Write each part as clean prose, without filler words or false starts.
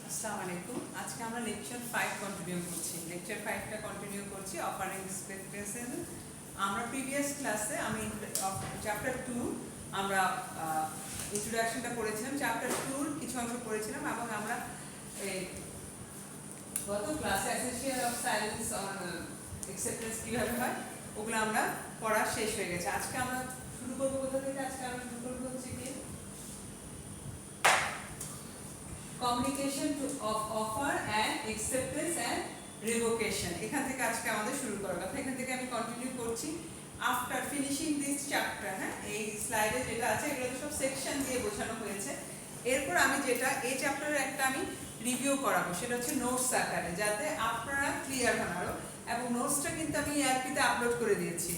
আসসালামু আলাইকুম। আজকে আমরা লেকচার 5 কন্টিনিউ করছি। লেকচার 5টা কন্টিনিউ করছি অফারিং এক্সপেকটেশন। আমরা প্রিভিয়াস ক্লাসে আমি চ্যাপ্টার 2 আমরা ইন্ট্রোডাকশনটা পড়েছিলাম, চ্যাপ্টার 2 কিছু অংশ পড়েছিলাম এবং আমরা গত ক্লাসে essential of silence on acceptance কিভাবে হয় ওগুলো আমরা পড়া শেষ হয়ে গেছে। আজকে আমরা শুরু করব কোথা থেকে? আজকে আমরা শুরু করব হচ্ছে কি communication of offer and acceptance and revocation। এখান থেকে আজকে আমাদের শুরু করার কথা। এখান থেকে আমি কন্টিনিউ করছি আফটার ফিনিশিং দিস চ্যাপ্টার। হ্যাঁ, এই স্লাইডে যেটা আছে এগুলো সব সেকশন দিয়ে বোঝানো হয়েছে। এরপর আমি যেটা এই চ্যাপ্টারের একটা আমি রিভিউ করাবো, সেটা হচ্ছে নোটস আকারে, যাতে আপনারা ক্লিয়ার হন আরো। এবং নোটসটা কিন্তু আমি ERP-তে আপলোড করে দিয়েছি।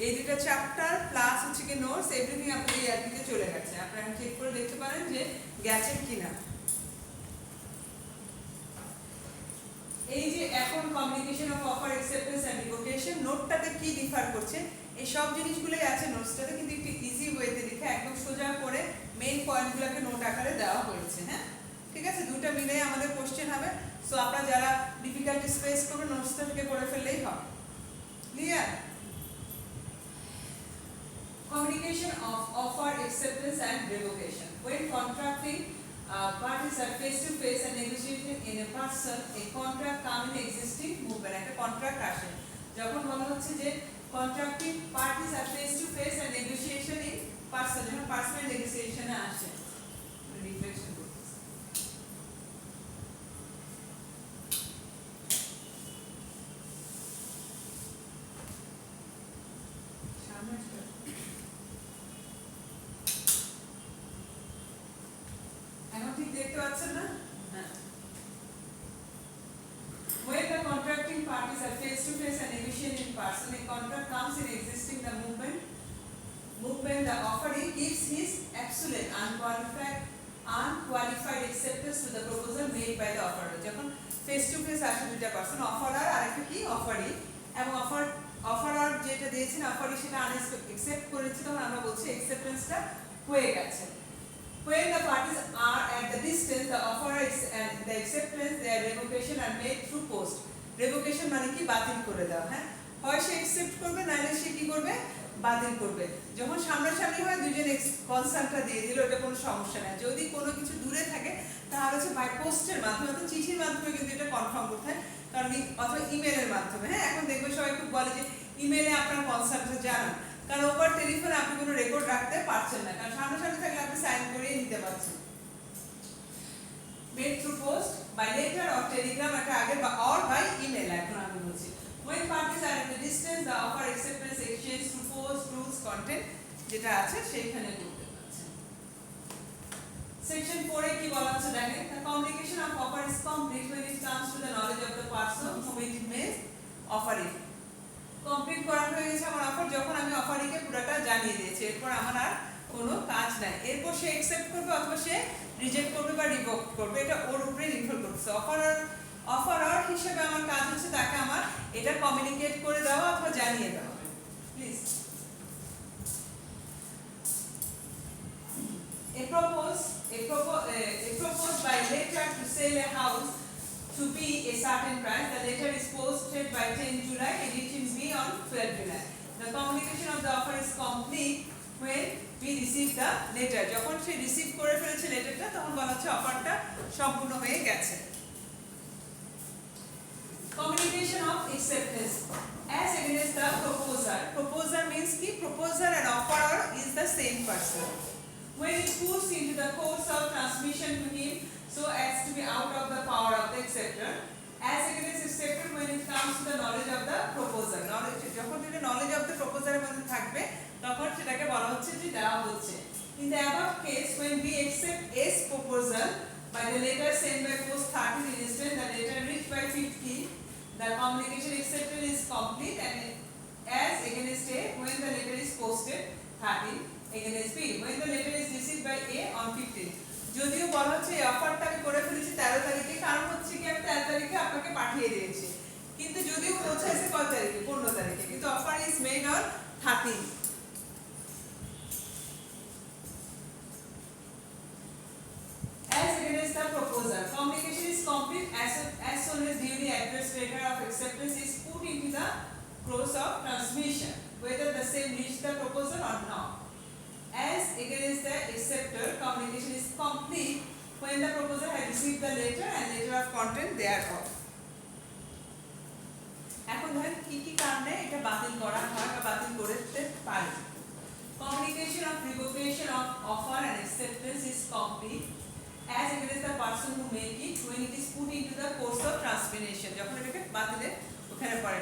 এই দুটো চ্যাপ্টার প্লাস হচ্ছে কি নোটস, এভরিথিং আপনাদের ERP-তে চলে গেছে। আপনারা চেক করে দেখতে পারেন যে গেছে কিনা। এই যে এখন communication of offer acceptance and revocation, নোটটাতে কি ডিফার করছে এই সব জিনিসগুলোই আছে নোটসটাতে, কিন্তু একটু ইজি ওয়েতে লিখে একদম সোজা করে মেইন পয়েন্টগুলোকে নোট আকারে দেওয়া হয়েছে। হ্যাঁ, ঠিক আছে, দুটো মিলে আমাদের কোশ্চেন হবে। সো আপনারা যারা ডিফিকাল্টিস ফেস করবেন নোটসটা থেকে পড়ে ফেললেই হবে। Clear? Communication of offer acceptance and revocation. when contracting parties are face to face and negotiating in a person, a contract come in existing movement। একটা কন্ট্রাক্ট আসে যখন বলা হচ্ছে যে contracting parties are face to face and negotiation in person, যখন personal নেগোসিয়েশনে আসে। Reflection করতেছে সামনে এখন ঠিক দেখতে পাচ্ছেন না? হ্যাঁ। When the contracting parties are face to face and negotiate in person, a contract comes in existing the movement, the offeree gives his absolute unqualified acceptance to the proposal made by the offerer। যখন face to face আসে দুইটা person, অফারার আর একটা কি অফারি, এবং অফারার যেটা দিয়েছেন অফারি সেটা আনএক্সেপ্ট করেছে, তখন আমরা বলছি অ্যাকসেপ্টেন্সটা হয়ে গেছে। When the parties are at the distance, the offer and the acceptance, their revocation are made through post। revocation মানে কি? বাতিল করে দাও। হ্যাঁ, হয় সে অ্যাকসেপ্ট করবে, নাহলে সে কি করবে? বাতিল করবে। যখন সামনাসামনি হয় দুইজন কনসার্নটা দিয়ে দিল, এটা কোনো সমস্যা নাই। যদি কোনো কিছু দূরে থাকে তাহলে হচ্ছে বাই পোস্টের মাধ্যমে অথবা চিঠির মাধ্যমে কিন্তু এটা কনফার্ম করতে হয়, কারণ অথবা ইমেলের মাধ্যমে। হ্যাঁ, এখন দেখবে সবাই খুব বলে যে ইমেলে আপনার কনসার্নটা জানান, কারণ ওভার টেলিফোনে আপনি কোনো রেকর্ড রাখতে পারছেন না, কারণ সামনাসামনি থাকলে আপনি সাইন করে নিতে পারছেন। Made through post, by letter or telegram, একটা আগে অর বাই ইমেল। এখন আমি বলছি when parties are at a distance, the offer acceptance exchange through post, rules, content যেটা আছে সেইখানে করতে পারছেন। সেকশন 4 এ কি বলা আছে দেখেন, the communication of offer is complete when it comes to the knowledge of the person whom it may offer it। Complete করা হয়ে গেছে আমার অফার যখন আমি অফারিকে পুরোটা জানিয়ে দিয়েছি, এরপর আমার আর কোনো কাজ নাই। এরপর সে অ্যাকসেপ্ট করবে অথবা সে রিজেক্ট করবে বা রিভোক করবে, এটা ওর উপরে নির্ভর করছে। অফারার হিসেবে আমার কাজ হচ্ছে তাকে আমার এটা কমিউনিকেট করে দেওয়া অথবা জানিয়ে দেওয়া। Please a propose by letter to sell a house to be a certain price. The letter is posted by 10 July and reaching me on 12 July। The communication of the offer is complete when we receive the letter। যখন সে receive করে ফেলেছে লেটারটা, তখন বলা হচ্ছে অফারটা সম্পূর্ণ হয়ে গেছে। Communication of acceptance as against the proposer। Proposer means ki proposer and offerer is the same person। When it puts into the course of transmission to him so as to be out of the power of the acceptor, as against acceptor when it comes to the knowledge of the proposer। knowledge যখন যেটা knowledge of the proposer এর মধ্যে থাকবে তখন সেটাকে বলা হচ্ছে যে দেওয়া হচ্ছে। In the above case, when we accept A's proposal by the letter sent by post 13 instance, the letter reached by 15, the communication acceptance is complete, and as against A when the letter is posted 13 against B when the letter is received by A on 15। যদিও বলা হচ্ছে এই অফারটা আমি করে ফেলেছি 13 তারিখে, কারণ হচ্ছে কি আমি 13 তারিখে আপনাকে পাঠিয়ে দিয়েছি, কিন্তু যদিও পৌঁছাইছে কত তারিখে? 15 তারিখে, কিন্তু offer is made on 13। As against the proposer, communication is complete as soon as duly addressed letter of acceptance is put into the course of transmission, whether the same reach the proposal or not. As against the acceptor, communication is complete when the proposer has received the letter and letter of content thereof. এখন ধরেন কি কি কারণে এটা বাতিল করা হয় বা বাতিল করতে পারে। Communication of revocation of offer and acceptance is complete as against the person who make it when it is put into the course of transmission. যখন এটাকে বাতিলে ওখানে পড়ে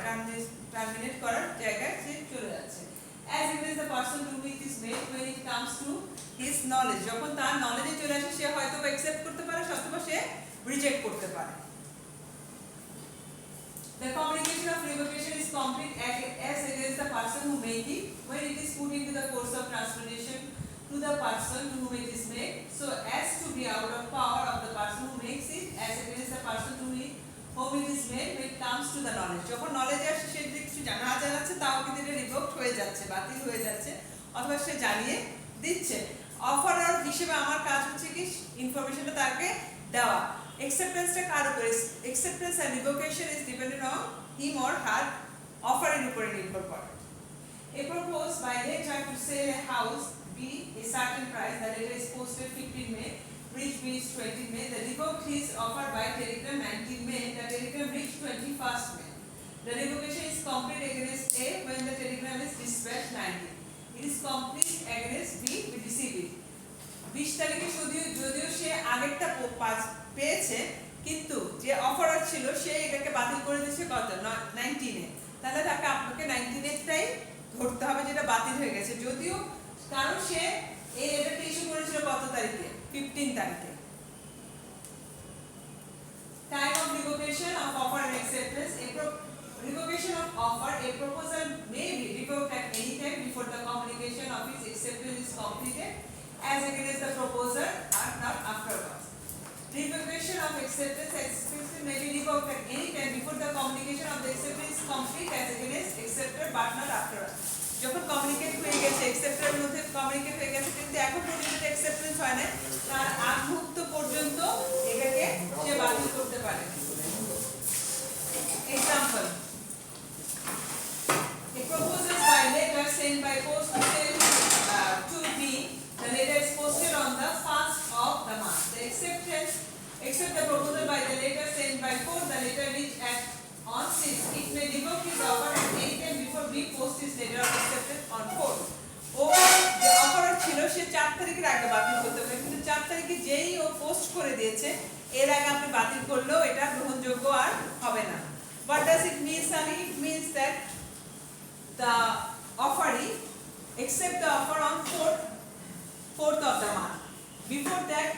টার্মিনেট করার জায়গায় সে চলে যাচ্ছে। As against the person to whom it is made when it comes to his knowledge. যখন তার নলেজে চলে আসে সে হয়তো অ্যাকসেপ্ট করতে পারে অথবা সে রিজেক্ট করতে পারে। The communication of revocation is complete as against the person who made it when it is put into the course of transmission to the person to whom it is made, so as to be out of power of the person who makes it, as against the person to whom it is made when it comes to the knowledge. যখন নলেজে আসে সে যদি কিছু জানা যাচ্ছে তাও কিন্তু এটা revoked হয়ে যাচ্ছে, বাতিল হয়ে যাচ্ছে অথবা সে জানিয়ে দিচ্ছে। অফারার হিসেবে আমার কাজ হচ্ছে কি ইনফরমেশনটা তাকে দেওয়া। acceptanceটা কার উপরে? acceptance and revocation is dependent on him or her অফারের উপরে নির্ভর করে। A proposed by letter to sell a house B a certain price, the letter is posted 15 May, reached B is 20 May, the revoked his offer by telegram 19 May, the telegram reached 21st May. The revocation is complete against A when the telegram is dispatched 19. It is complete against B we receive it. 20 তারিখে যদিও সে আগেরটা পেয়েছে কিন্তু যে offer ছিল সে এটাকে বাতিল করে দিয়েছে কত 19 এ, তাহলে তাকে আপনাকে 19 এরটাই ধরতে হবে যেটা বাতিল হয়ে গেছে, যদিও কারণ সে এই লেটারটা ইস্যু করেছিল কত তারিখে 15 তারিখে। Time of revocation of offer and acceptance. Revocation of offer, a proposal may be revoked at any time before the communication of its acceptance is completed as against the proposer and not afterwards. Revocation of acceptance may be revoked at any time before the communication of the acceptance is complete as against acceptor but not afterwards. যখন communicate হয়ে গেছে acceptor মধ্যে communicate হয়ে গেছে কিন্তু এখন পর্যন্ত acceptance হয় না, তার আগ মুহূর্ত পর্যন্ত এটাকে সে বাতিল করতে পারে। Example: a proposal by letter sent by post to B. The letter is posted on the 1st of the month. The accept the proposal by the letter sent by post. The letter reached on 6th. It may revoke his offer at any time before B post his letter of acceptance on 4th. ও যে offer ছিল সে 4 তারিখের আগে বাতিল করতে পারে, কিন্তু 4 তারিখে যেই ও পোস্ট করে দিয়েছে এর আগে আপনি বাতিল করলেও এটা গ্রহণযোগ্য আর হবে না। What does it mean, Sunny? It means that the offeree accept the offer on 4th of the month. Before that,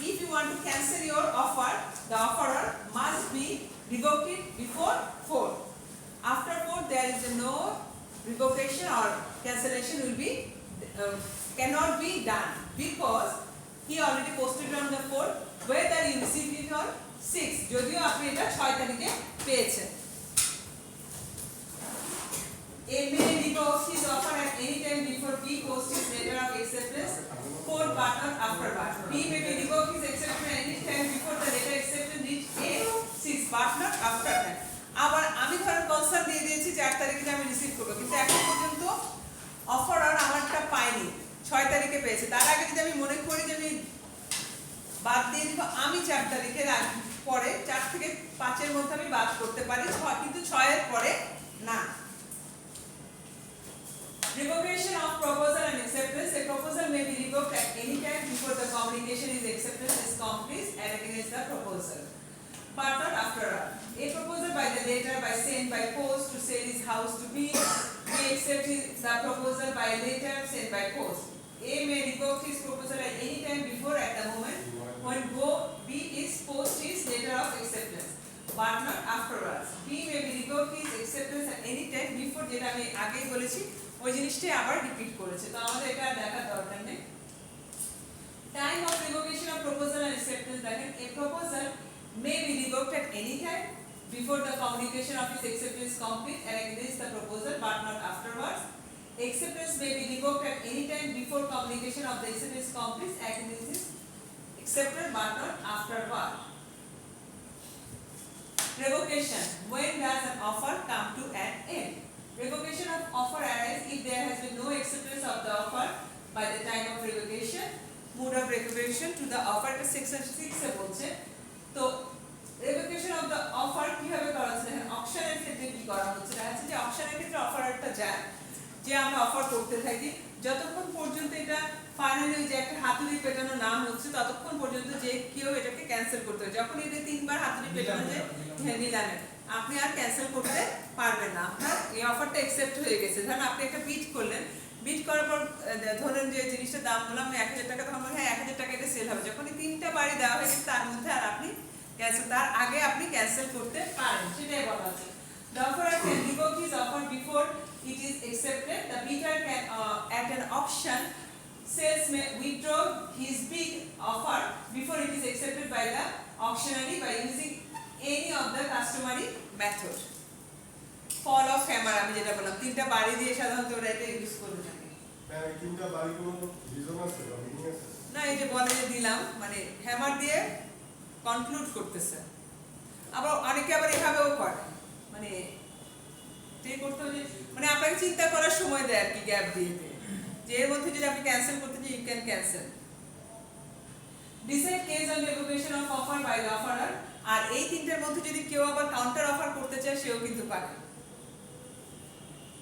if you want to cancel your offer, the offerer must be revoked it before 4th. After 4th, there is no revocation or cancellation will be cannot be done because he already posted on the 4th, whether you received it on 6th. যদিও আপনি এটা 6 তারিখে পেয়েছেন। A may revoke his offer at any time before B posts his letter of acceptance 4th but not afterward. B may be revoked his acceptance at any time before the letter acceptance reach A 6th but not after that. আবার আমি ধরেন concern দিয়ে দিয়েছি 4 তারিখে আমি receive করব, কিন্তু এখন পর্যন্ত অফার আর আমারটা পাইনি, 6 তারিখে পেয়েছে। তার আগে যদি আমি মনে করি যে আমি বাদ দিয়ে দিব, আমি 4 তারিখের পরে 4 থেকে 5 এর মধ্যে আমি বাদ করতে পারি, কিন্তু 6 এর পরে না। Revocation of proposal and acceptance. A proposal may be revoked at any time before the communication is acceptance is complete and against the proposal, but not afterward. A proposal by the letter by sent by post to sell his house to B. B accept the proposal by letter sent by post. A may revoke his proposal at any time before at the moment when B is post his letter of acceptance, but not afterwards. B may be revoke his acceptance at any time before, যেটা আমি আগেই বলেছি ওই জিনিসটাই আবার repeat করেছে, তো আমাদের এটা দেখার দরকার নেই। Time of revocation of proposal and acceptance. দেখেন, a proposal may be revoked at any time before the communication of its acceptance is complete and against the proposal but not afterwards. Acceptance may be revoked at any time before communication of the acceptance is complete and against its accepted but not afterward. revocation. When does an offer come to an end? Revocation of offer arises if there has been no acceptance of the offer by the time of revocation. Mode of revocation to the offer section 6 এ বলছে। তো revocation of the offer কিভাবে করা হচ্ছে? অকশনের ক্ষেত্রে কি করা হচ্ছে? দেখা যাচ্ছে যে অকশনের ক্ষেত্রে অফারটা যায় যে আমরা অফার করতে থাকি যতক্ষণ পর্যন্ত এটা ফাইনালি যে একটা হাতুড়ি পেটানো না হচ্ছে ততক্ষণ পর্যন্ত যে কেউ এটাকে ক্যান্সেল করতে হবে। যখন এটা তিনবার হাতুড়ি পেটানো যায় নিলামে আপনি আর ক্যান্সেল করতে পারবেন না, আপনার এই অফারটা অ্যাকসেপ্ট হয়ে গেছে। ধরেন আপনি একটা বিড করলেন, বিড করার পর ধরেন যে জিনিসটার দাম বললাম 1000 টাকা, তখন হ্যাঁ 1000 টাকা এটা সেল হবে। যখন এই তিনটা বাড়ি দেওয়া হয়ে গেছে তার মধ্যে আর আপনি ক্যান্সেল, তার আগে আপনি ক্যান্সেল করতে পারেন, সেটাই বলা হচ্ছে। The offerer can revoke his offer before it is accepted. The bidder can at an auction sales may withdraw his bid offer before it is accepted by the auctioneer by using any of the customary method. Fall of hammer আমি যেটা বললাম তিনটা বাড়ি দিয়ে সাধারণত ওরা এটা use করে থাকে। হ্যাঁ তিনটা বাড়ি কোনো রিজন আছে বা মিনিং আছে? না এই যে বলে যে দিলাম মানে হ্যামার দিয়ে কনক্লুড করতেছে। আবার অনেকে আবার এভাবেও করে মানে যে করতে হবে মানে আপনাকে চিন্তা করার সময় দেয় আর কি, গ্যাপ দিয়ে দেয় যে এর মধ্যে যদি আপনি ক্যান্সেল করতে চান you can cancel. Decide case on revocation of offer by the offerer. আর এই তিনটার মধ্যে যদি কেউ আবার কাউন্টার অফার করতে চায় সেও কিন্তু পারে,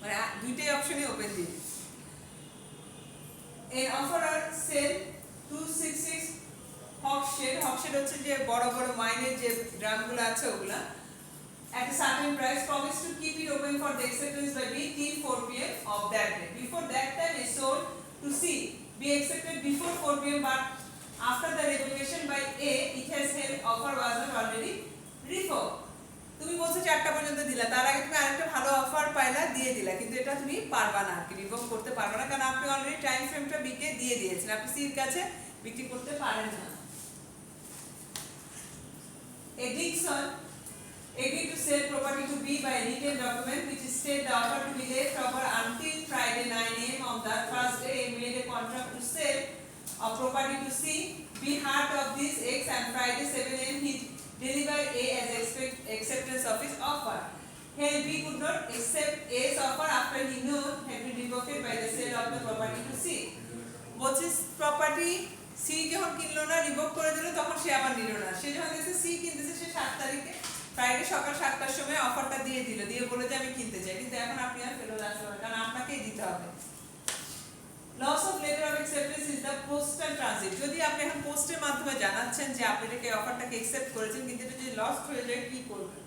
মানে দুইটাই অপশনই ওপেন দিয়ে দিই। এন অফারার সেল 266 হকশেড হচ্ছে যে বড় বড় মাইনের যে ড্রামগুলো আছে ওগুলা at a certain price promise to keep it open for the acceptance by B till 4 p.m. of that day. Before that time is sold to C. Be accepted before 4 p.m. but after the revocation by A, it has held offer was not already revoked. তুমি বলছো 4টা পর্যন্ত দিলা, তার আগে তুমি আরেকটা ভালো অফার পাইলা দিয়ে দিলা, কিন্তু এটা তুমি পারবা না কি রিভোক করতে পারবা না, কারণ আপনি অলরেডি টাইম ফ্রেমটা B কে দিয়ে দিয়েছেন, আপনি C এর কাছে বিক্রি করতে পারেন না। A Dixon agreed to sell property to B by a written document which state the offer to be left over until Friday 9 a.m. on the first day. A made a contract to sell a property to C. B heard of this X and Friday 7 a.m. he delivered A as acceptance of his offer. Here B could not accept A's offer after he knew had been revoked by the sale of the property to C. বলছে property C যখন কিনলো না revoke করে দিল তখন সে আবার নিল না, সে যখন দেখছে সি কিনতেছে সে 7 তারিখে ফ্রাইডে সকাল 7টার সময় অফারটা দিয়ে দিল, দিয়ে বলে যে আমি কিনতে চাই, কিন্তু এখন আপনি আর ফেরত আসতে পারবেন কারণ আপনাকেই দিতে হবে। Loss of letter of acceptance is the postal transit. যদি আপনি এখন পোস্টের মাধ্যমে জানাচ্ছেন যে আপনি এটাকে অফারটাকে অ্যাকসেপ্ট করেছেন কিন্তু এটা যদি লস্ট হয়ে যায় কি করবেন?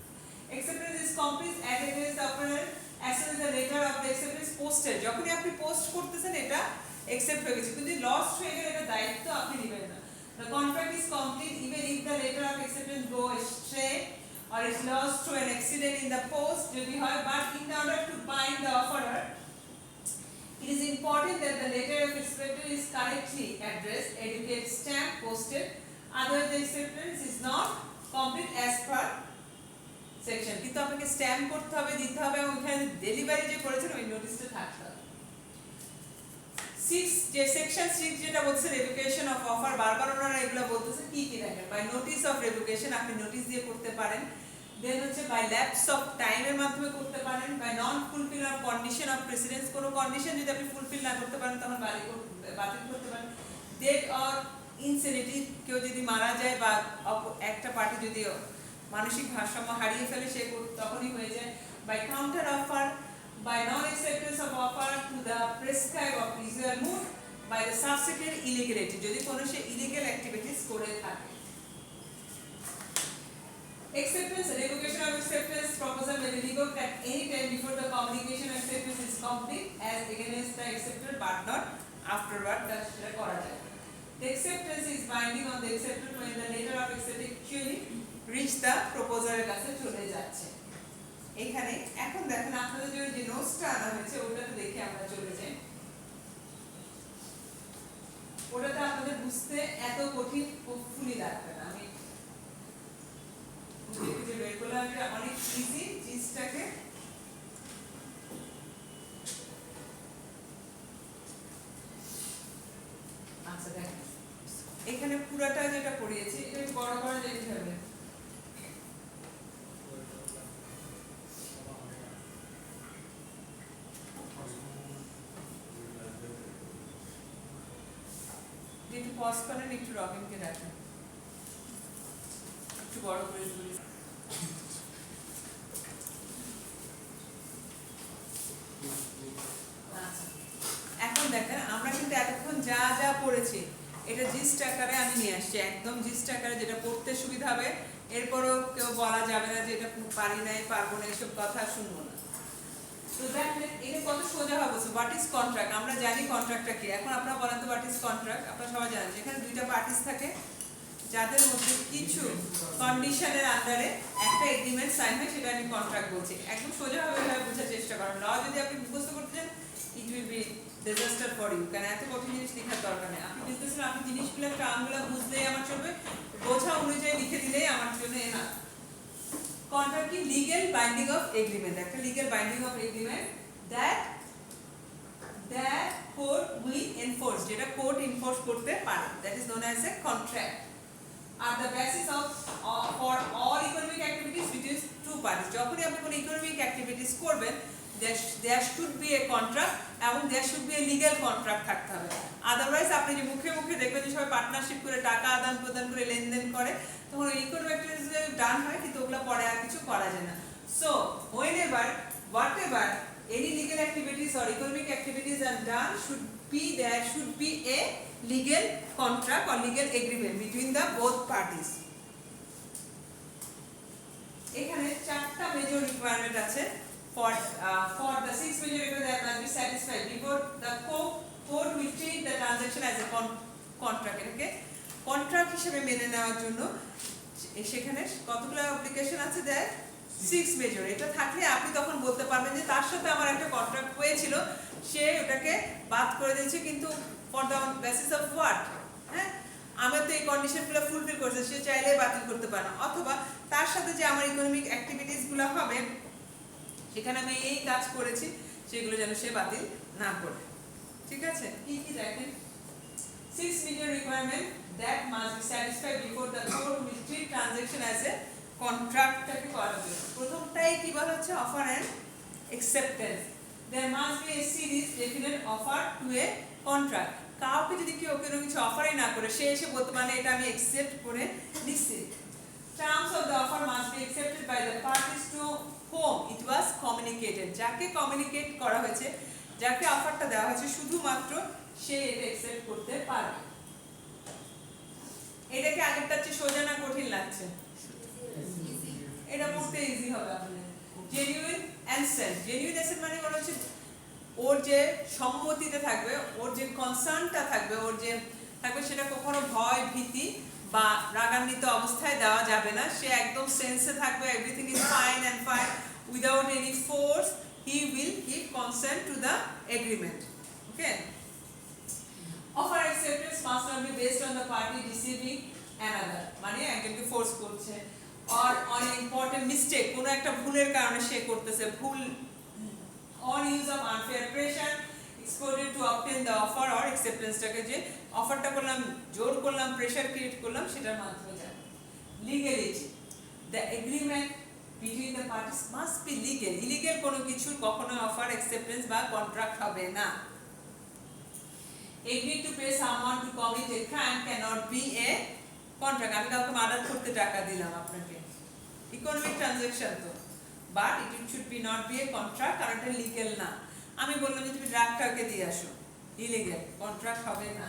Acceptance is complete at against the offerer as soon the letter of the acceptance posted. যখনই আপনি পোস্ট করতেছেন এটা অ্যাকসেপ্ট হয়ে গেছে, কিন্তু লস্ট হয়ে গেলে এটা দায়িত্ব আপনি নেবেন না। The contract is complete even if the letter of acceptance go astray or is lost through an accident in the post যদি হয়, but in order to bind the offerer it is important that the letter of acceptance is correctly addressed, educated, stamped, posted, otherwise the acceptance is not complete as per section. কিন্তু আপনাকে stamp করতে হবে, দিতে হবে এবং এখানে delivery যে করেছেন ওই নোটিশটা থাকতে হবে। 6 যে সেকশন 6 যেটা বলছে রেভোকেশন অফ অফার, বারবার ওনারা এগুলো বলতেছে কি কি দেখেন, বাই নোটিস অফ রেভোকেশন আপনি নোটিস দিয়ে করতে পারেন, দেন হচ্ছে বাই ল্যাপস অফ টাইমের মাধ্যমে করতে পারেন, by non fulfil of condition of precedence কোনো কন্ডিশন যদি আপনি ফুলফিল না করতে পারেন তখন বাতিল করতে পারেন, ডেট অর ইনসেনিটি কেউ যদি মারা যায় বা একটা পার্টি যদি মানসিক ভারসাম্য হারিয়ে ফেলে সে তখনই হয়ে যায়, by counter offer by non-acceptance of offer to the prescribed of usual mood by the subsequent illegality যদি কোনো সে illegal activities করে থাকে। Acceptance, revocation of acceptance proposal may be revoked at any time before the communication of acceptance is complete as against the acceptor but not afterward. that সেটা করা যায়। The acceptance is binding on the acceptor when the letter of acceptance actually reach the proposer এর কাছে চলে যাচ্ছে। এখানে এখন দেখেন আপনাদের জন্য যে নোটসটা আনা হয়েছে ওটাতে দেখে আমরা চলে যাই, ওটাতে আপনাদের বুঝতে এত কঠিন ফুলি লাগবে না, আমি যে বের করলাম এটা অনেক ইজি জিনিসটাকে আচ্ছা দেখেন এখানে পুরাটা যেটা পড়িয়েছি এটা বড় করে লিখতে হবে। পজ করেন, একটু রবিনকে রাখেন, একটু বড় করে বলি। আচ্ছা, এখন দেখেন আমরা কিন্তু এতক্ষণ যা যা পড়েছি এটা জিস্ট আকারে আমি নিয়ে আসছি, একদম জিস্ট আকারে, যেটা পড়তে সুবিধা হবে। এরপরও কেউ বলা যাবে না যে এটা পারি নাই, পারবো না, এসব কথা শুনবো না। তো দেখেন এটা কত সোজা হবে। What is contract? আমরা জানি কন্ট্রাক্টটা কি। এখন আপনারা বলেন তো হোয়াট ইজ কন্ট্রাক্ট? আপনারা সবাই জানেন যেখানে দুইটা পার্টিস থাকে, যাদের মধ্যে কিছু কন্ডিশনের আন্ডারে একটা এগ্রিমেন্ট সাইন হয়, সেটা আমি কন্ট্রাক্ট বলছি। একদম সোজাভাবে এভাবে বোঝার চেষ্টা করেন। ল যদি আপনি মুখস্থ করতে চান, it will be disaster for you. কারণ এত কঠিন জিনিস লেখার দরকার নেই। আপনি বুঝতেছেন, আপনি জিনিসগুলো টার্মগুলো বুঝলেই আমার চলবে, বোঝা অনুযায়ী লিখে দিলেই আমার জন্য এনা। কন্ট্রাক্ট কি? লিগ্যাল বাইন্ডিং অফ এগ্রিমেন্ট, একটা legal binding of agreement that court will enforce, যেটা কোর্ট এনফোর্স করতে পারে, that is known as a contract. আর the basis of for all economic activities between two parties. যখনই আপনি কোনো economic activities করবেন, there should be a contract এবং there should be a legal contract থাকতে হবে। আদারওয়াইজ আপনি যে মুখে মুখে দেখবেন যে সবাই পার্টনারশিপ করে টাকা আদান প্রদান করে লেনদেন করে, তখন ইকোনমিক অ্যাক্টিভিটিস ডান হয়, কিন্তু ওগুলো পরে আর কিছু করা যায় না। So whatever any legal activities or economic activities are done, there should be a legal contract or legal agreement between the both parties. এখানে চারটা মেজর রিকোয়ারমেন্ট আছে for the six major requirements that must be satisfied before the court will treat the transaction as a contract. এটাকে contract হিসেবে মেনে নেওয়ার জন্য সেখানে কতগুলো অ্যাপ্লিকেশন আছে? দেয় 6 মেজর। এটা থাকলে আপনি তখন বলতে পারবেন যে তার সাথে আমার একটা কন্ট্রাক্ট হয়েছিল, সে ওটাকে বাদ করে দিয়েছে, কিন্তু for the basis of what? হ্যাঁ, আমি তো এই কন্ডিশনগুলো ফুলফিল করছি, সে চাইলে বাতিল করতে পারে না। অথবা তার সাথে যে আমার ইকোনমিক অ্যাক্টিভিটিসগুলো হবে, সেখানে আমি এই কাজ করেছি, সেগুলো যেন সে বাতিল না করে। ঠিক আছে? কি কি দেখেন? 6 major requirement that must be satisfied before the court will treat transaction as a contract টাকে করার জন্য। প্রথমটাই কি বলা হচ্ছে? Offer and acceptance. there must be a series definite offer to a contract. কাউকে যদি কেউ কোনো কিছু অফারই না করে, সে এসে বলতে পারে এটা আমি অ্যাকসেপ্ট করে নিচ্ছি। terms of the offer must be accepted by the parties to whom it was communicated. যাকে কমিউনিকেট করা হয়েছে, যাকে অফারটা দেওয়া হয়েছে, শুধুমাত্র সে এটা অ্যাকসেপ্ট করতে পারবে। এটাকে আগেরটার চেয়ে সোজা না কঠিন লাগছে? এটা পড়তে ইজি হবে আপনাদের। Genuine ancient. জেনুইন অ্যানসেন্ট মানে হচ্ছে ওর যে সম্মতিতে থাকবে, ওর যে কনসার্নটা থাকবে, ওর যে থাকবে, সেটা কখনো ভয় ভীতি বা রাগান্বিত অবস্থায় দেওয়া যাবে না। সে একদম সেন্সে থাকবে, everything is fine and fine, without any force he will give consent to the agreement. Okay? Offer acceptance must not be based on the party deceiving another, মানে একজনকে ফোর্স করছে, অর অন ইম্পর্টেন্ট মিস্টেক, কোনো একটা ভুলের কারণে সে করতেছে, ভুল, on use of unfair pressure exploited to obtain the offer or acceptance টাকে যে অফারটা করলাম, জোর করলাম, প্রেসার ক্রিয়েট করলাম, সেটার মাধ্যমে যায়। Legality. the agreement between the parties must be legal. Illegal কোনো কিছু কখনো অফার, অ্যাকসেপ্টেন্স বা কন্ট্রাক্ট হবে না। agree to pay someone to commit a crime cannot be a contract. আমি কাউকে মার্ডার করতে টাকা দিলাম আপনাকে, ইকোনমিক ট্রানজাকশন তো, but it should be not be a contract, কারণ এটা লিগ্যাল না। আমি বললাম যে তুমি ড্রাগটাকে দিয়ে আসো, ইলিগ্যাল, কন্ট্রাক্ট হবে না।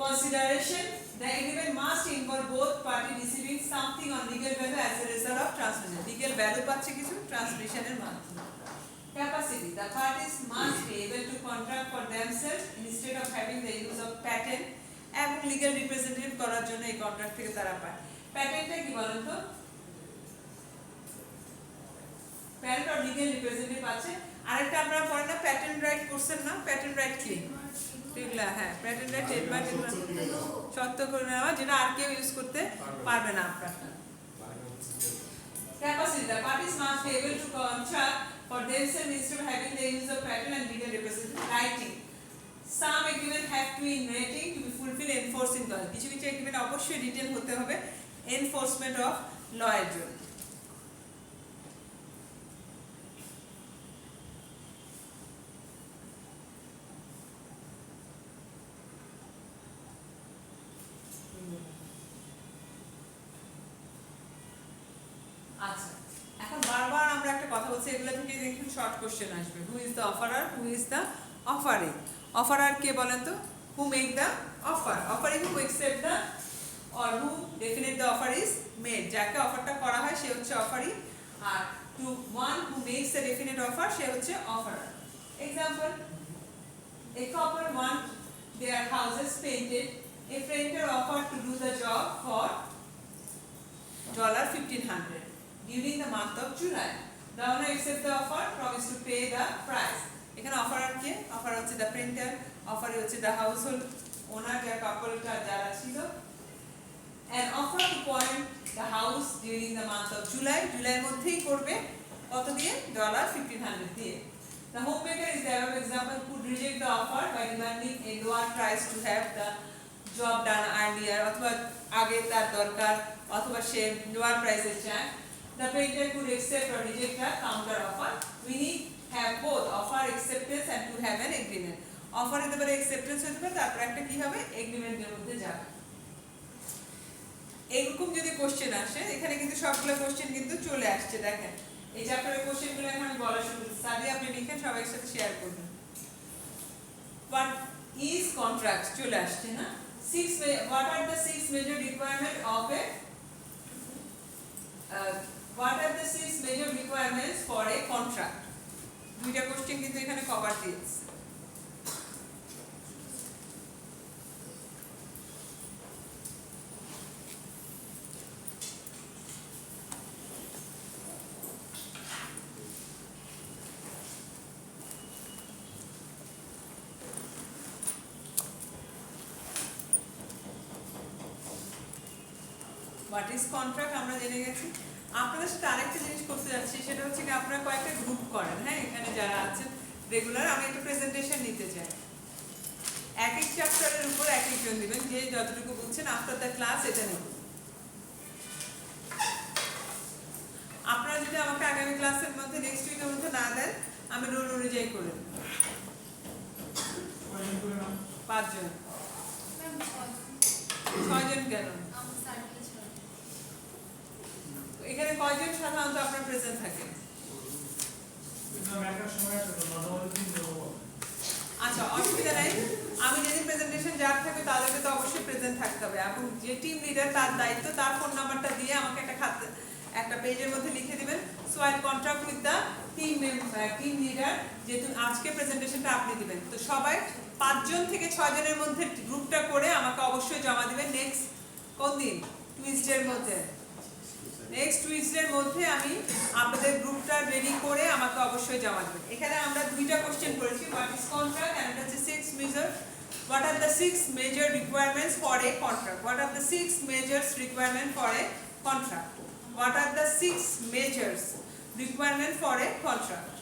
Consideration. The agreement must involve both party receiving something on legal value as a result of transmission. Legal value পাচ্ছে কিছু ট্রান্সমিশনের মাধ্যমে। Capacity. The parties must be able to contract for themselves instead of having the use of patent, এবং legal representative করার জন্য এই contract থেকে তারা পায়। প্যাটেন্টটা কি বলেন তো? প্যাটেন্ট আর লিগ্যাল রিপ্রেজেন্টেটিভ আছে। আরেকটা আপনারা পড়েন না, প্যাটেন্ট রাইট করছেন না? প্যাটেন্ট রাইট কি? ঠিকলা, হ্যাঁ, প্যাটেন্ট রাইট ট্রেডমার্ক সত্য করে নেওয়া, যেটা আর কেউ ইউজ করতে পারবে না আপনারটা। Capacity. The parties must be able to contract for themselves instead of having the use of patent and legal representative. Writing. Some agreement have to be in writing to be fulfilled enforcing law. কিছু কিছু agreement অবশ্যই written হতে হবে enforcement of law এর জন্য। আচ্ছা, এখন বারবার আমরা একটা কথা বলছি, এগুলো থেকে দেখুন শর্ট কোশ্চেন আসবে। Who is the offerer, who is the offering. Offerer কে বলেন তো? Who make the offer, offering who accept the or who definite the offer is made, যাকে অফারটা করা হয় সে হচ্ছে অফারি, আর to one who makes the definite offer সে হচ্ছে offerer. Example, a couple want their houses painted. A painter offered to do the job for $1,500 during the month of July. The owner accepts the offer, promise to pay the price. এখানে অফারার কে? Offer হচ্ছে the printer, offer হচ্ছে the household ওনার, যার কাপলটা যারা ছিল। An offer to point the house during the month of July, জুলাইয়ের মধ্যেই করবে, কত দিয়ে? $1,500 দিয়ে। The homemaker is the above example could reject the offer by demanding a lower price to have the job done earlier, অথবা আগে তার দরকার, অথবা সে lower price এ চায়। The painter could accept or reject a counter offer. We need have both offer acceptance and to have an agreement. Offer হতে পারে, acceptance হতে পারে, তারপর একটা কি হবে? এগ্রিমেন্টের মধ্যে যাবে। এরকম যদি কোশ্চেন আসে, এখানে কিন্তু সবগুলো কোশ্চেন কিন্তু চলে আসছে। দেখেন এই চ্যাপ্টারের কোশ্চেনগুলো এখন আমি বলা শুরু করছি, সাদি আপনি লিখেন, সবাই সাথে শেয়ার করবেন। হোয়াট ইজ কন্ট্রাক্ট চলে আসছে না? What are the 6 major requirement of A what are the 6 major requirements for a contract, দুইটা কোশ্চেন কিন্তু এখানে কভার দিয়েছে। হোয়াট ইজ কন্ট্রাক্ট আমরা জেনে গেছি। আপনাদের সাথে আরেকটা জিনিস করতে যাচ্ছি, সেটা হচ্ছে কি আপনারা কয়েকটা গ্রুপ করেন, হ্যাঁ, এখানে যারা আছেন রেগুলার, আমি একটা প্রেজেন্টেশন নিতে চাই। এক এক চ্যাপ্টারের উপর এক একজন দিবেন, যে যতটুকু বুঝছেন। আফটার দ্য ক্লাস এটা নেব। আপনারা যদি আমাকে আগামী ক্লাসের মধ্যে, নেক্সট উইকের মধ্যে না দেন, আমি রুল অনুযায়ী করে দেব। 5 জন। 6 জন কেন? এখানে কয়জন সাধারণত আপনার প্রেজেন্ট থাকে? আচ্ছা, অসুবিধা নাই। আমি যেদিন প্রেজেন্টেশন যার থাকবে তাদেরকে তো অবশ্যই প্রেজেন্ট থাকতে হবে, এবং যে টিম লিডার তার দায়িত্ব, তার ফোন নাম্বারটা দিয়ে আমাকে একটা পেজের মধ্যে লিখে দিবেন। So eye contact with the team leader, যেহেতু আজকে প্রেজেন্টেশনটা আপনি দিবেন। তো সবাই 5 জন থেকে 6 জনের মধ্যে গ্রুপটা করে আমাকে অবশ্যই জমা দিবেন। নেক্সট কোন দিন? টুইসডের মধ্যে। নেক্সট উইকের মধ্যে আমি আপনাদের গ্রুপটা রেডি করে আমাকে অবশ্যই জমা দেবেন। এখানে আমরা দুইটা কোশ্চেন করেছি, হোয়াট ইজ কন্ট্রাক্ট এন্ড এটা হচ্ছে 6 major, what are the 6 major requirements for a contract, what are the 6 majors requirement for a contract, what are the 6 majors requirement for a contract.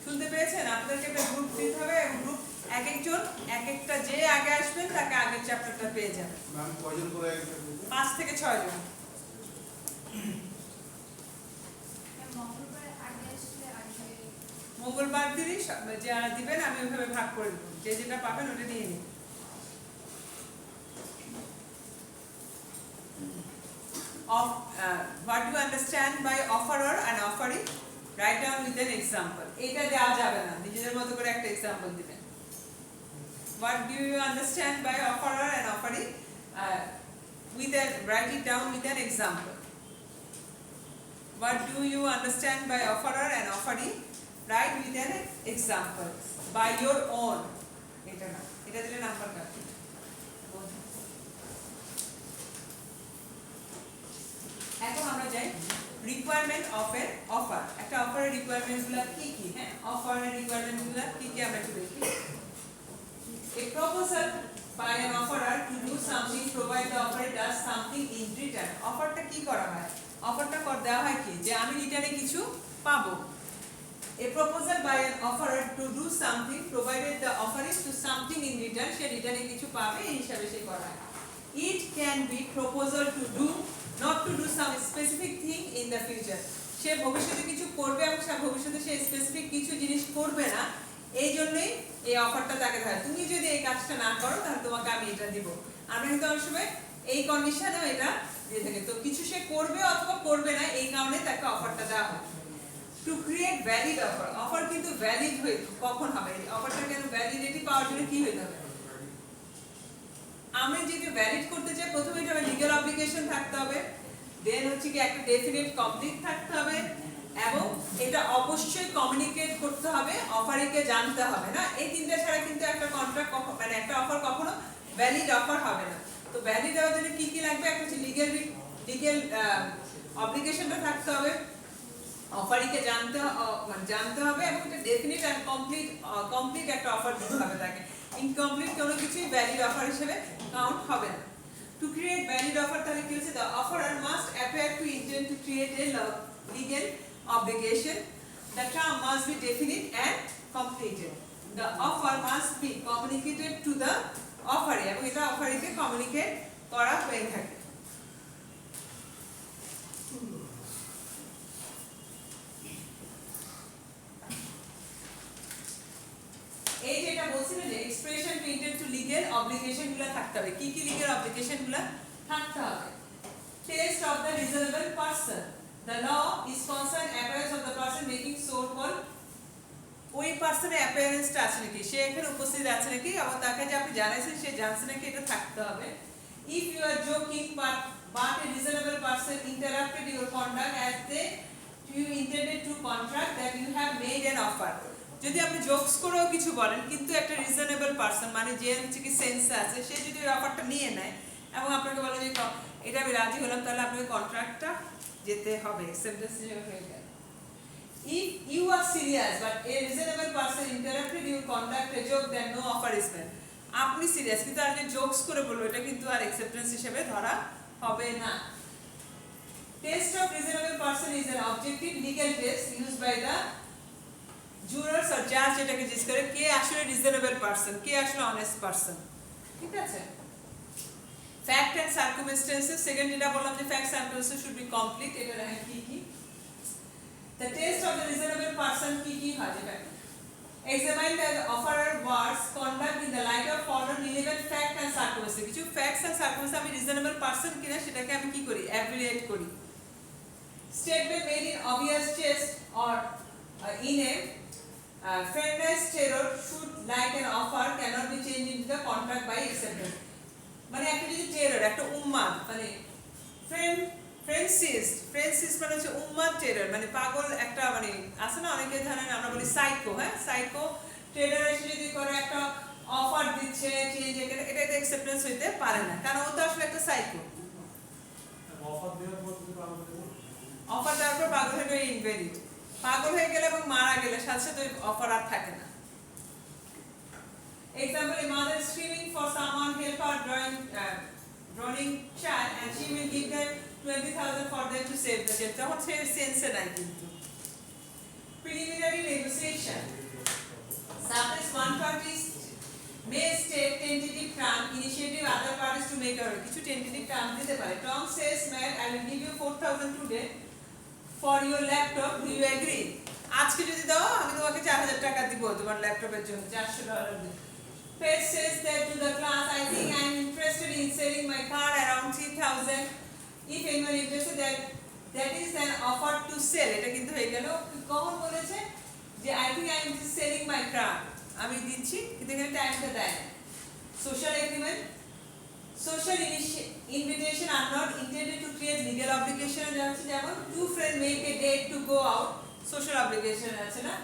শুনতে পেয়েছেন? আপনাদেরকে একটা গ্রুপ দিতে হবে, এবং গ্রুপ এক একজন এক একটা, যে আগে আসবেন তাকে আগের চ্যাপ্টারটা পেয়ে যাবেন। ম্যাম কয়জন করে আগে? 5 থেকে 6 জন। মঙ্গলবার দিনই যারা দিবেন আমি ওইভাবে ভাগ করে দেবো, যে যেটা পাবেন ওটা নিয়ে নিন। What do you understand by offerer and offering? Write down with an example. এটা দেওয়া যাবে না, নিজেদের মতো করে একটা এক্সাম্পল দিবেন। What do you understand by offerer and offering? Write it down with an example. What do you understand by offerer and offering? Write with an example. By your own. এটা না, এটা দিলে নাম্বার কাটবে। এখন আমরা যাই requirement of A offer. একটা অফারের রিকোয়ারমেন্টগুলো কি কি? হ্যাঁ, অফারের রিকোয়ারমেন্টগুলো কি কি আমরা একটু দেখি। A proposal by an offerer to do something provide the offerer does something in return. অফারটা কি করা হয়? অফারটা দেওয়া হয় কি, যে আমি রিটার্নে কিছু পাবো। A proposal by an offerer to do something provided the offer is to something in return, সে রিটার্নে কিছু পাবে, এই হিসাবে সে করা হয়। It can be proposal to do, not to do some specific thing in the future. সে ভবিষ্যতে কিছু করবে, এবং সে ভবিষ্যতে সে স্পেসিফিক কিছু জিনিস করবে না, এই জন্যই এই অফারটা তাকে দেয়। তুমি যদি এই কাজটা না করো তাহলে তোমাকে আমি এটা দিব। আমরা কিন্তু অনেক সময় এই কন্ডিশনেও এটা দিয়ে থাকে। তো কিছু সে করবে অথবা করবে না, এই কারণে তাকে অফারটা দেওয়া হয়। To create valid offer, offer কিন্তু ভ্যালিড হয়ে কখন হবে? অফারটা কেন ভ্যালিডিটি পাওয়ার জন্য কি হইতে হবে? আমি যদি ভ্যালিড করতে চাই প্রথমে এটা লিগ্যাল অব্লিগেশন থাকতে হবে, দেন হচ্ছে কি একটা ডেফিনিট কমপ্লিট থাকতে হবে, এবং এটা অবশ্যই কমিউনিকেট করতে হবে, অফারিকে জানতে হবে না। এই তিনটা ছাড়া কিন্তু একটা কন্ট্রাক্ট মানে একটা অফার কখনো ভ্যালিড অফার হবে না। তো ভ্যালিড হওয়ার জন্য কি কি লাগবে? একটা হচ্ছে লিগ্যাল অব্লিগেশনটা থাকতে হবে, অফারিকে জানতে হবে, এবং এটা ডেফিনিট এন্ড কমপ্লিট একটা অফার দিতে হবে তাকে। ইনকমপ্লিট কোনো কিছুই ভ্যালিড অফার হিসেবে কাউন্ট হবে না। টু ক্রিয়েট ভ্যালিড অফার তাহলে কি হচ্ছে? The offerer must appear to intend to create a legal obligation. The term must be definite and completed. The offer must be communicated to the offeree, এবং এটা অফারিকে communicate করা হয়ে থাকে। এই যেটা বলছিলেন যে expression two intend two legal obligation গুলো থাকতে হবে। কি কি লিগ্যাল অব্লিগেশন গুলো থাকতে হবে? Test of the reasonable person, the law is concerned appearance of the person making so called, ওই পারসনের অ্যাপিয়ারেন্সটা আছে নাকি, সে এখানে উপস্থিত আছে নাকি, এবং তাকে যে আপনি জানাইছেন সে জানছে নাকি, এটা থাকতে হবে। if you are joking but a reasonable person interrupted your conduct as they you intended to contract that you have made an offer, যদি আপনি জোকস করেও কিছু বলেন কিন্তু একটা রিজনেবল পারসন মানে যে হচ্ছে কি সেন্স আছে, সে যদি ওই অফারটা নিয়ে নেয় এবং আপনাকে বলে যে এটা আমি রাজি হলাম, তাহলে আপনাকে কন্ট্রাক্টটা যেতে হবে, অ্যাকসেপ্টেন্স হয়ে গেল। if you are serious but a reasonable person interrupted your conduct a joke, then no offer is made, আপনি সিরিয়াস কিন্তু আর যে জোকস করে বলবো, এটা কিন্তু আর অ্যাকসেপ্টেন্স হিসেবে ধরা হবে না। Test of reasonable person is an objective legal test used by the জুরার্স আর জাজ, এটাকে জিজ্ঞেস করে কে আসলে রিজনেবল পারসন, কে আসলে অনেস্ট পারসন। ঠিক আছে? ফ্যাক্ট এন্ড সার্কামস্টেন্সেস, সেকেন্ড যেটা বললাম যে fact circumstances should be complete, এটা দেখেন কি কি। The test of the reasonable person কি কি হয়? যেটা examine the offerer words conduct in the light of following relevant fact and circumstance, কিছু ফ্যাক্টস এন্ড সার্কামস্টেন্স আমি রিজনেবল পারসন কিনা সেটাকে আমি কি করি? এভালুয়েট করি। Statement made in obvious jest or in a friendless terror should like an offer cannot be changed into the contract by acceptance, মানে একটা যদি টেরর একটা উম্মাদ মানে ফ্রেন্সিস মানে হচ্ছে উম্মাদ টেরর মানে পাগল একটা মানে আছে না অনেকে জানেন আমরা বলি সাইকো, হ্যাঁ সাইকো টেরর এসে যদি করে একটা অফার দিচ্ছে চেঞ্জ, এটা অ্যাকসেপ্টেন্স হইতে পারে না, কারণ ও তো আসলে একটা সাইকো। অফার দেওয়ার পর পাগল হয়ে গেলে ইনভ্যালিড, পাগল হয়ে গেলে এবং মারা গেলে সাথে সাথে অফার আর থাকে না। Example, a mother is screaming for someone help her drowning child and she will give them 20,000 for them to save the child. তখন সে সেন্সে নাই কিন্তু। Preliminary negotiation. Suppose one party may state tentative term, initiative other parties to make a কিছু tentative term দিতে পারে। Tom says, "Man, I will give you 4,000 today for your laptop. Do you agree?" আজকে যদি দাও আমি তোমাকে 4,000 টাকা দিব তোমার ল্যাপটপের জন্য, $400 দিব। Page says that to the class, I think I am interested in selling my car around 3,000. If anyone interested, that is an offer to sell. এটা কিন্তু হয়ে গেল কখন বলেছে যে I think I am selling my car, আমি দিচ্ছি কিন্তু এখানে টাইমটা দেয়। Social agreement, social invitation are not intended to create legal obligation, যেমন two friends make a date to go out, social obligation আছে না।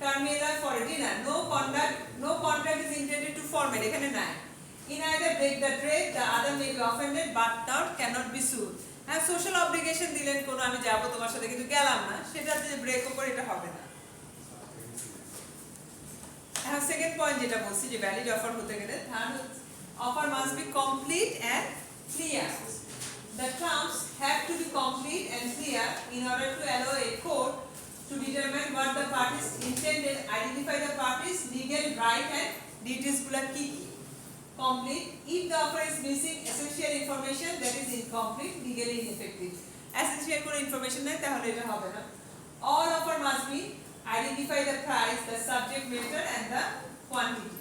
Carmela for a dinner, no contract is intended to form it, এখানে নাই। In either break the trade, the other may be offended but not cannot be sued. হ্যাঁ social obligation দিলেন কোনো আমি যাব তোমার সাথে কিন্তু গেলাম না, সেটা যে ব্রেক করে এটা হবে না। হ্যাঁ সেকেন্ড পয়েন্ট যেটা বলছি যে ভ্যালিড অফার হতে গেলে third offer must be complete and clear. The terms have to be complete and clear in order to allow a court to determine what the parties intended, identify the parties legal right and duties গুলা কি কি। Complete, if the offer is missing essential information, that is incomplete, legally ineffective. Essential কোনো information নেই তাহলে এটা হবে না। All offer must be identify the price, the subject matter and the quantity.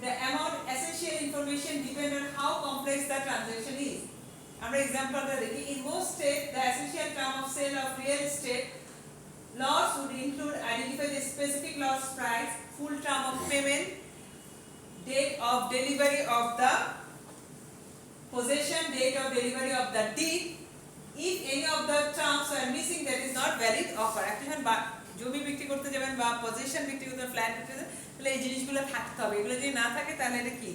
the amount essential information depend on how complex the transaction is. আমরা এক্সাম্পলটা দেখি, in most states the essential term of sale of real estate loss would include identify the specific loss price, full term of payment, date of delivery of the possession, date of delivery of the deed. If any of the terms are missing, that is not valid offer. এখন জমি বিক্রি করতে যাবেন বা position বিক্রি করতে flat বিক্রি করতে, তাহলে এই জিনিসগুলো থাকতে হবে। এগুলো যদি না থাকে তাহলে এটা কি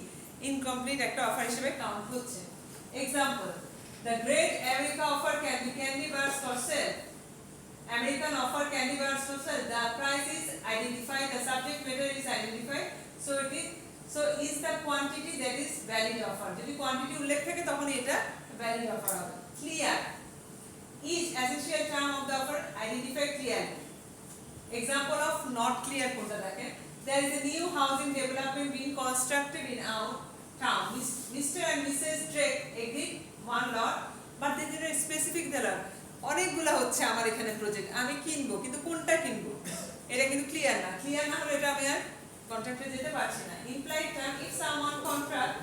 ইনকমপ্লিট একটা অফার হিসেবে কাউন্ট হচ্ছে। Example, the great America offer can be candy bars for sale. American offer candy bars for sale. The price is identified, the subject matter is identified, so is the quantity that is valid offer. যদি quantity উল্লেখ থাকে তখন এটা valid offer হবে। Clear, each essential term of the offer identified clearly. Example of not clear কোনটা দেখেন, there is a new housing development being constructed in our town. Mr. and Mrs. Drake agreed one lot, but they didn't specific the lot. অনেকগুলা হচ্ছে আমার এখানে project, আমি কিনবো কিন্তু কোনটা কিনবো এটা কিন্তু ক্লিয়ার না। ক্লিয়ার না হলে এটা আমি আর কন্ট্রাক্টে যেতে পারছি না। implied term, if someone contract,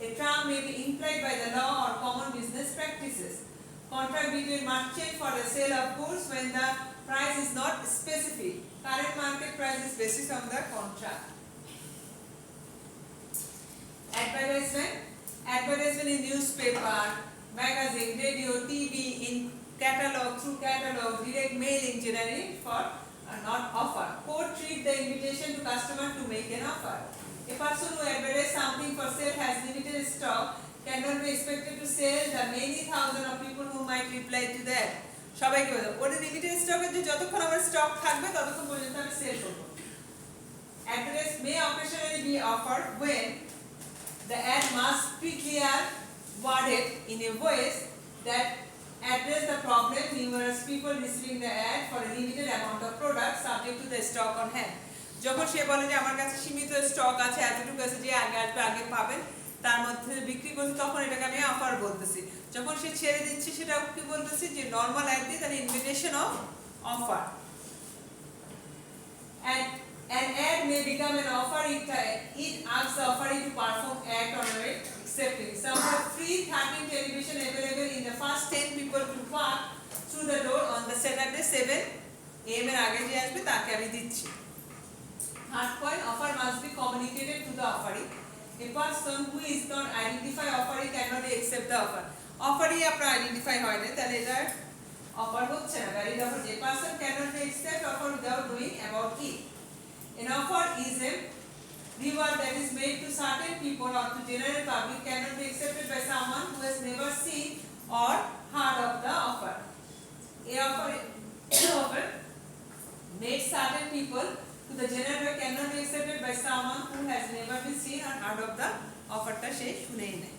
a term may be implied by the law or common business practices. Contract between merchant for the sale of goods when the price is not specific. Current market price is based on the contract. Advertisement in newspaper, magazine, radio, TV, in catalog, through catalog, direct mailing generally for not offer. Court treat the invitation to customer to make an offer. A person who advertise something for sale has limited stock cannot be expected to sell the many thousand of people who might reply to that. সবাইকে বলো ওটা limited স্টকের যে যতক্ষণ আমার stock থাকবে ততক্ষণ পর্যন্ত আমি সেল করব। Address may occasionally be offered when the ad must be clear worded in a voice that address the problem numerous people receiving the ad for a limited amount of product subject to the stock on hand. যখন সে বলে যে আমার কাছে সীমিত stock আছে, এতটুকু আছে, যে আগে আসবে আগে পাবেন, তার মধ্যে বিক্রি করছি, তখন এটাকে আমি অফার বলতেছি। যখন সে ছেড়ে দিচ্ছি সেটা কি বলতেছি, যে নরমাল অ্যাড দিয়ে তার invitation of offer. An ad may become an offer if it asks the offeree to perform act on it accepting. Some have free 13 television available in the first 10 people to walk through the door on the Saturday 7 AM এর আগে যে আসবে তাকে আমি দিচ্ছি। Third point, offer must be communicated to the offeree. A person who is not identify offeree cannot accept the offer. Offeree আপনার identify হয় না, তাহলে এটা অফার হচ্ছে না, ভ্যালিড অফার। যে person cannot accept offer without knowing about it. An offer is a reward that is made to certain people or to general public, cannot be accepted by someone who has never seen or heard of the offer. A offer made certain people to the general public cannot be accepted by someone who has never been seen or heard of the offerটা সে শুনেই নেয়।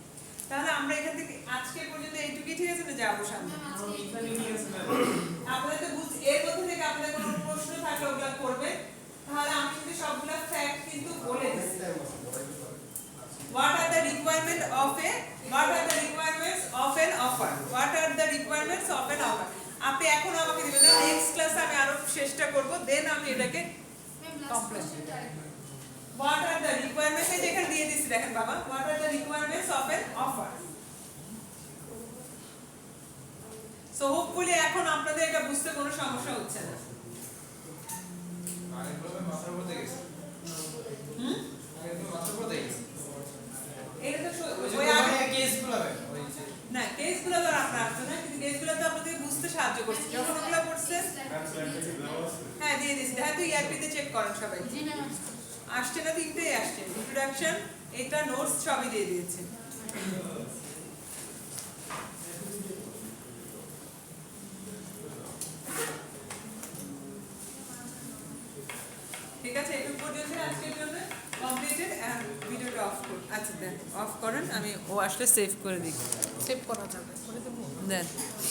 তাহলে আমরা এখান থেকে আজকে পর্যন্ত এইটুকুই, ঠিক আছে না? যাবো সামনে। আপনাদের তো এর মধ্যে থেকে আপনাদের কোনো প্রশ্ন থাকলে ওগুলো করবেন। তাহলে আমি কিন্তু সবগুলা ফ্যাক্ট কিন্তু বলে দিচ্ছি। What are the requirements of an offer? What are the requirements of an offer? আপনি এখন আমাকে দিবেন না, নেক্সট ক্লাসে আমি আরো চেষ্টা করব, দেন আমি এটাকে complete. What are the requirements? এই যেখানে দিয়ে দিছি দেখেন বাবা, what are the requirements of an offer? So hopefully এখন আপনাদের এটা বুঝতে কোনো সমস্যা হচ্ছে না। এটা তো ওই আগে কেসগুলো হবে, না কেসগুলো তো আপনার আসছে না, কিন্তু কেসগুলো তো আপনাদের বুঝতে সাহায্য করছে যখন ওগুলো করছেন। হ্যাঁ দিয়ে দিছি, হ্যাঁ তো ইয়ারপিতে চেক করেন সবাই, আসছে না? তিনটেই আসছে, ইন্ট্রোডাকশন, এটা নোটস সবই দিয়ে দিয়েছে। ঠিক আছে, এটুকু পর্যন্ত আজকের জন্য কমপ্লিটেড। এন্ড ভিডিওটা অফ করুন। আচ্ছা দেন অফ করেন, আমি ও আসলে সেভ করে দিই। সেভ করা যাবে, করে দেবো। দেন।